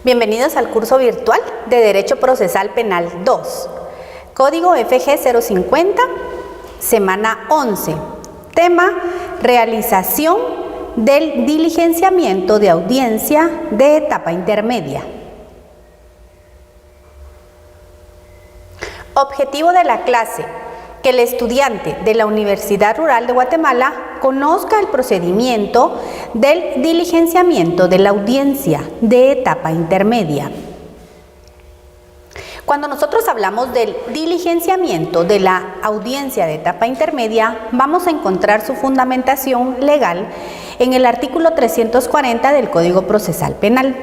Bienvenidos al curso virtual de Derecho Procesal Penal 2, Código FG 050, semana 11, tema realización del diligenciamiento de audiencia de etapa intermedia. Objetivo de la clase: que el estudiante de la Universidad Rural de Guatemala conozca el procedimiento del diligenciamiento de la audiencia de etapa intermedia. Cuando nosotros hablamos del diligenciamiento de la audiencia de etapa intermedia, vamos a encontrar su fundamentación legal en el artículo 340 del Código Procesal Penal.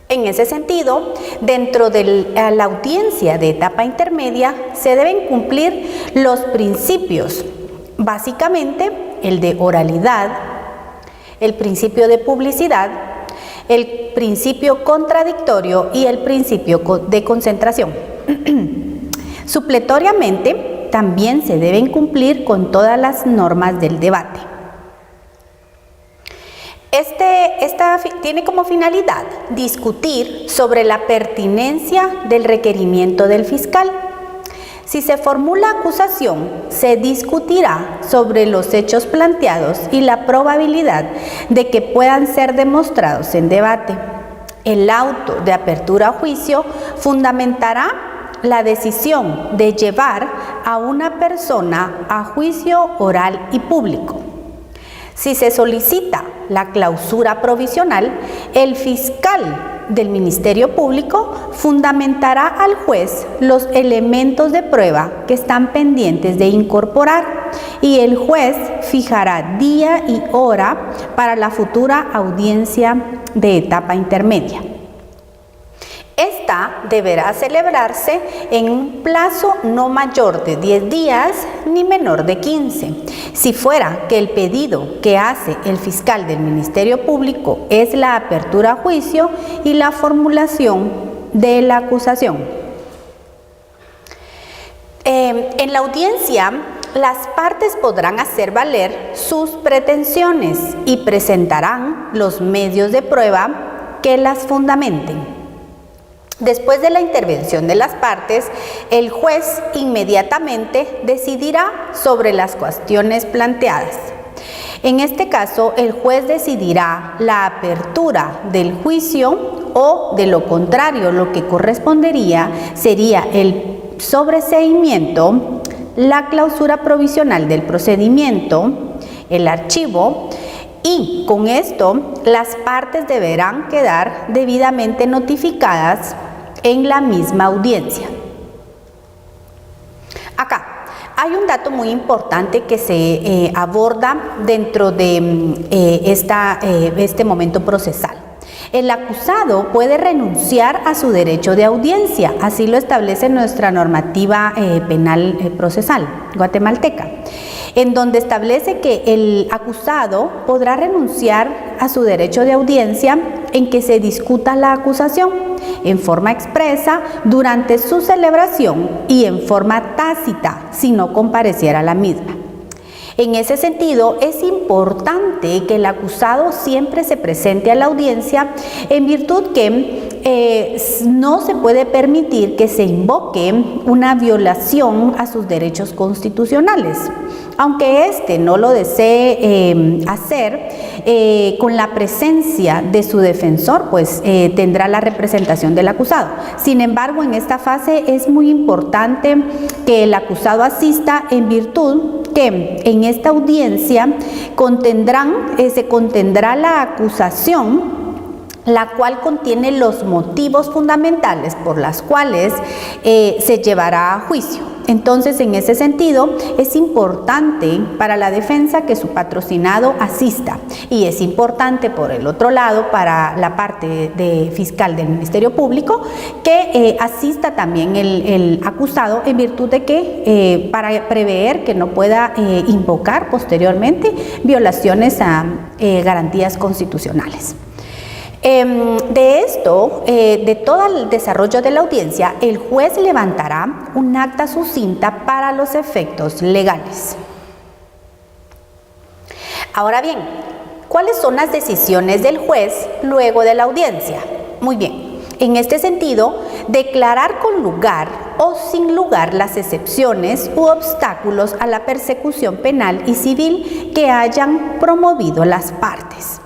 En ese sentido, dentro de la audiencia de etapa intermedia se deben cumplir los principios, básicamente el de oralidad, el principio de publicidad, el principio contradictorio y el principio de concentración. Supletoriamente, también se deben cumplir con todas las normas del debate. Esta tiene como finalidad discutir sobre la pertinencia del requerimiento del fiscal. Si se formula acusación, se discutirá sobre los hechos planteados y la probabilidad de que puedan ser demostrados en debate. El auto de apertura a juicio fundamentará la decisión de llevar a una persona a juicio oral y público. Si se solicita la clausura provisional, el fiscal del Ministerio Público fundamentará al juez los elementos de prueba que están pendientes de incorporar y el juez fijará día y hora para la futura audiencia de etapa intermedia. Esta deberá celebrarse en un plazo no mayor de 10 días ni menor de 15. Si fuera que el pedido que hace el fiscal del Ministerio Público es la apertura a juicio y la formulación de la acusación. En la audiencia, las partes podrán hacer valer sus pretensiones y presentarán los medios de prueba que las fundamenten. Después de la intervención de las partes, el juez inmediatamente decidirá sobre las cuestiones planteadas. En este caso, el juez decidirá la apertura del juicio o, de lo contrario, lo que correspondería sería el sobreseimiento, la clausura provisional del procedimiento, el archivo, y con esto las partes deberán quedar debidamente notificadas en la misma audiencia. Acá hay un dato muy importante que se aborda dentro de este momento procesal. El acusado puede renunciar a su derecho de audiencia, así lo establece nuestra normativa penal procesal guatemalteca, en donde establece que el acusado podrá renunciar a su derecho de audiencia en que se discuta la acusación en forma expresa durante su celebración y en forma tácita si no compareciera a la misma. En ese sentido, es importante que el acusado siempre se presente a la audiencia, en virtud que no se puede permitir que se invoque una violación a sus derechos constitucionales. Aunque éste no lo desee hacer, con la presencia de su defensor, pues tendrá la representación del acusado. Sin embargo, en esta fase es muy importante que el acusado asista, en virtud que en esta audiencia se contendrá la acusación, la cual contiene los motivos fundamentales por las cuales se llevará a juicio. Entonces, en ese sentido, es importante para la defensa que su patrocinado asista, y es importante, por el otro lado, para la parte de fiscal del Ministerio Público, que asista también el acusado, en virtud de que para prever que no pueda invocar posteriormente violaciones a garantías constitucionales. De esto, de todo el desarrollo de la audiencia, el juez levantará un acta sucinta para los efectos legales. Ahora bien, ¿cuáles son las decisiones del juez luego de la audiencia? Muy bien, En este sentido, declarar con lugar o sin lugar las excepciones u obstáculos a la persecución penal y civil que hayan promovido las partes.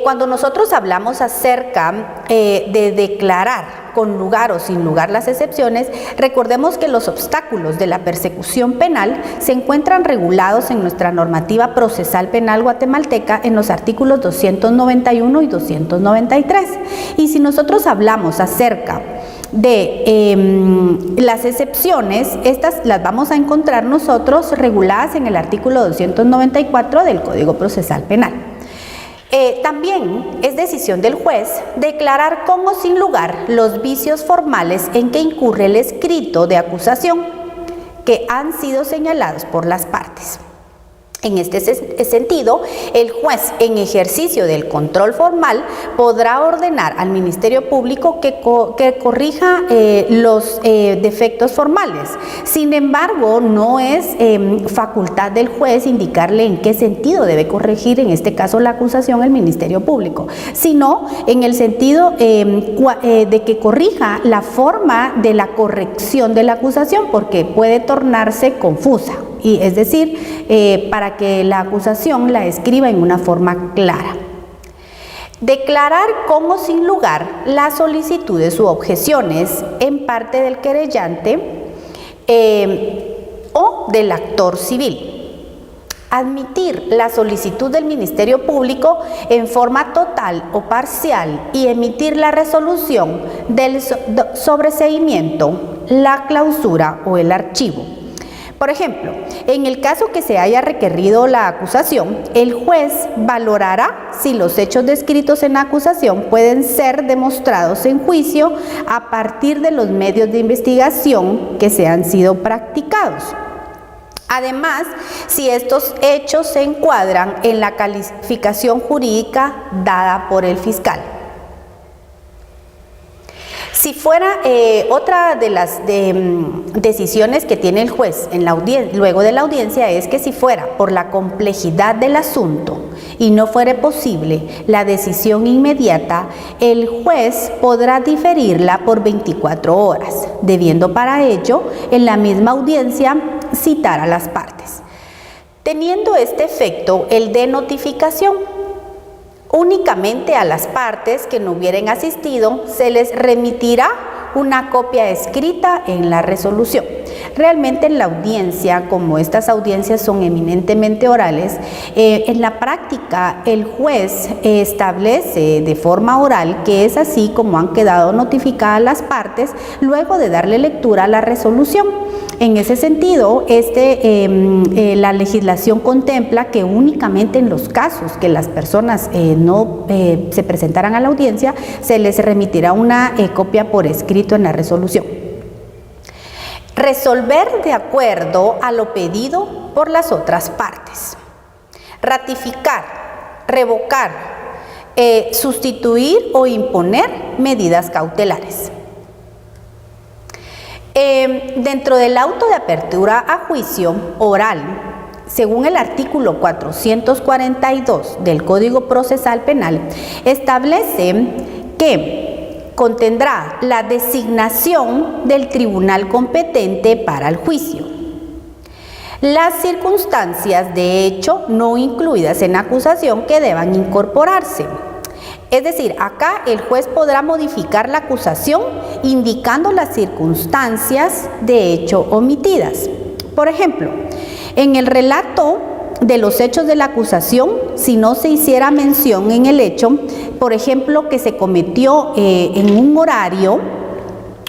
Cuando nosotros hablamos acerca de declarar con lugar o sin lugar las excepciones, recordemos que los obstáculos de la persecución penal se encuentran regulados en nuestra normativa procesal penal guatemalteca en los artículos 291 y 293. Y si nosotros hablamos acerca de las excepciones, estas las vamos a encontrar nosotros reguladas en el artículo 294 del Código Procesal Penal. También es decisión del juez declarar con o sin lugar los vicios formales en que incurre el escrito de acusación que han sido señalados por las partes. En este sentido, el juez, en ejercicio del control formal, podrá ordenar al Ministerio Público que corrija los defectos formales. Sin embargo, no es facultad del juez indicarle en qué sentido debe corregir, en este caso la acusación, el Ministerio Público, sino en el sentido de que corrija la forma de la corrección de la acusación, porque puede tornarse confusa. Y es decir, para que la acusación la escriba en una forma clara. Declarar con o sin lugar las solicitudes u objeciones en parte del querellante o del actor civil. Admitir la solicitud del Ministerio Público en forma total o parcial y emitir la resolución del sobreseimiento, la clausura o el archivo. Por ejemplo, en el caso que se haya requerido la acusación, el juez valorará si los hechos descritos en la acusación pueden ser demostrados en juicio a partir de los medios de investigación que se han sido practicados. Además, si estos hechos se encuadran en la calificación jurídica dada por el fiscal. Si fuera otra de las decisiones que tiene el juez en luego de la audiencia es que si fuera por la complejidad del asunto y no fuera posible la decisión inmediata, el juez podrá diferirla por 24 horas, debiendo para ello en la misma audiencia citar a las partes. Teniendo este efecto el de notificación, únicamente a las partes que no hubieran asistido se les remitirá una copia escrita en la resolución. Realmente en la audiencia, como estas audiencias son eminentemente orales, en la práctica el juez establece de forma oral que es así como han quedado notificadas las partes luego de darle lectura a la resolución. En ese sentido, la legislación contempla que únicamente en los casos que las personas no se presentaran a la audiencia, se les remitirá una copia por escrito en la resolución. Resolver de acuerdo a lo pedido por las otras partes. Ratificar, revocar, sustituir o imponer medidas cautelares. Dentro del auto de apertura a juicio oral, según el artículo 442 del Código Procesal Penal, establece que contendrá la designación del tribunal competente para el juicio. Las circunstancias de hecho no incluidas en la acusación que deban incorporarse. Es decir, acá el juez podrá modificar la acusación indicando las circunstancias de hecho omitidas. Por ejemplo, en el relato de los hechos de la acusación, si no se hiciera mención en el hecho, por ejemplo, que se cometió en un horario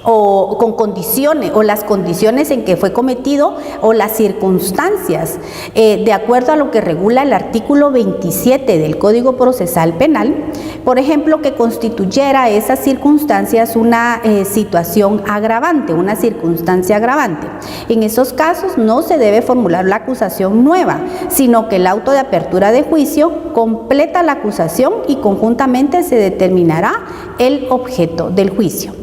o con condiciones o las condiciones en que fue cometido o las circunstancias, de acuerdo a lo que regula el artículo 27 del Código Procesal Penal, por ejemplo, que constituyera esas circunstancias una situación agravante, una circunstancia agravante. En esos casos no se debe formular la acusación nueva, sino que el auto de apertura de juicio completa la acusación y conjuntamente se determinará el objeto del juicio.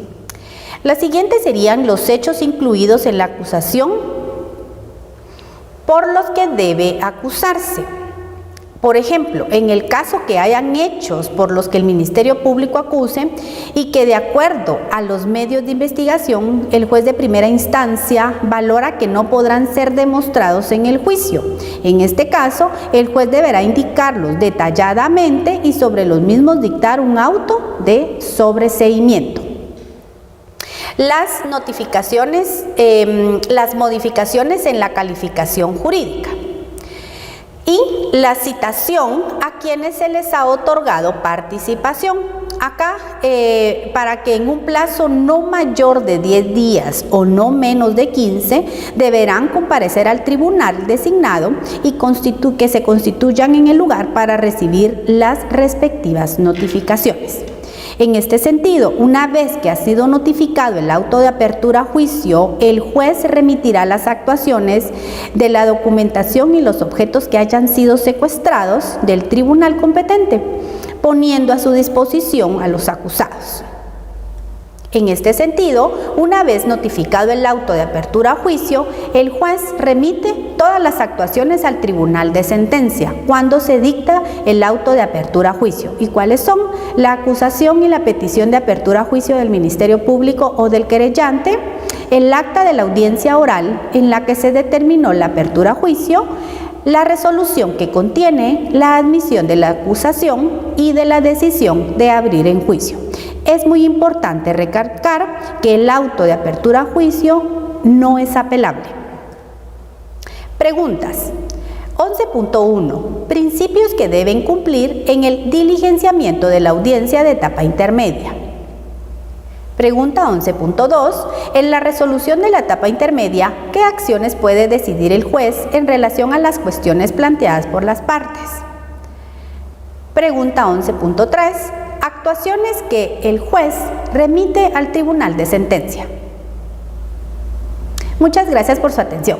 Las siguientes serían los hechos incluidos en la acusación por los que debe acusarse. Por ejemplo, en el caso que hayan hechos por los que el Ministerio Público acuse y que de acuerdo a los medios de investigación el juez de primera instancia valora que no podrán ser demostrados en el juicio. En este caso, el juez deberá indicarlos detalladamente y sobre los mismos dictar un auto de sobreseimiento. Las modificaciones en la calificación jurídica. Y la citación a quienes se les ha otorgado participación. Acá, para que en un plazo no mayor de 10 días o no menos de 15, deberán comparecer al tribunal designado y que se constituyan en el lugar para recibir las respectivas notificaciones. En este sentido, una vez que ha sido notificado el auto de apertura a juicio, el juez remitirá las actuaciones de la documentación y los objetos que hayan sido secuestrados del tribunal competente, poniendo a su disposición a los acusados. En este sentido, una vez notificado el auto de apertura a juicio, el juez remite todas las actuaciones al tribunal de sentencia cuando se dicta el auto de apertura a juicio. ¿Y cuáles son? La acusación y la petición de apertura a juicio del Ministerio Público o del querellante, el acta de la audiencia oral en la que se determinó la apertura a juicio, la resolución que contiene la admisión de la acusación y de la decisión de abrir en juicio. Es muy importante recalcar que el auto de apertura a juicio no es apelable. Preguntas. 11.1. Principios que deben cumplir en el diligenciamiento de la audiencia de etapa intermedia. Pregunta 11.2. En la resolución de la etapa intermedia, ¿qué acciones puede decidir el juez en relación a las cuestiones planteadas por las partes? Pregunta 11.3. Actuaciones que el juez remite al tribunal de sentencia. Muchas gracias por su atención.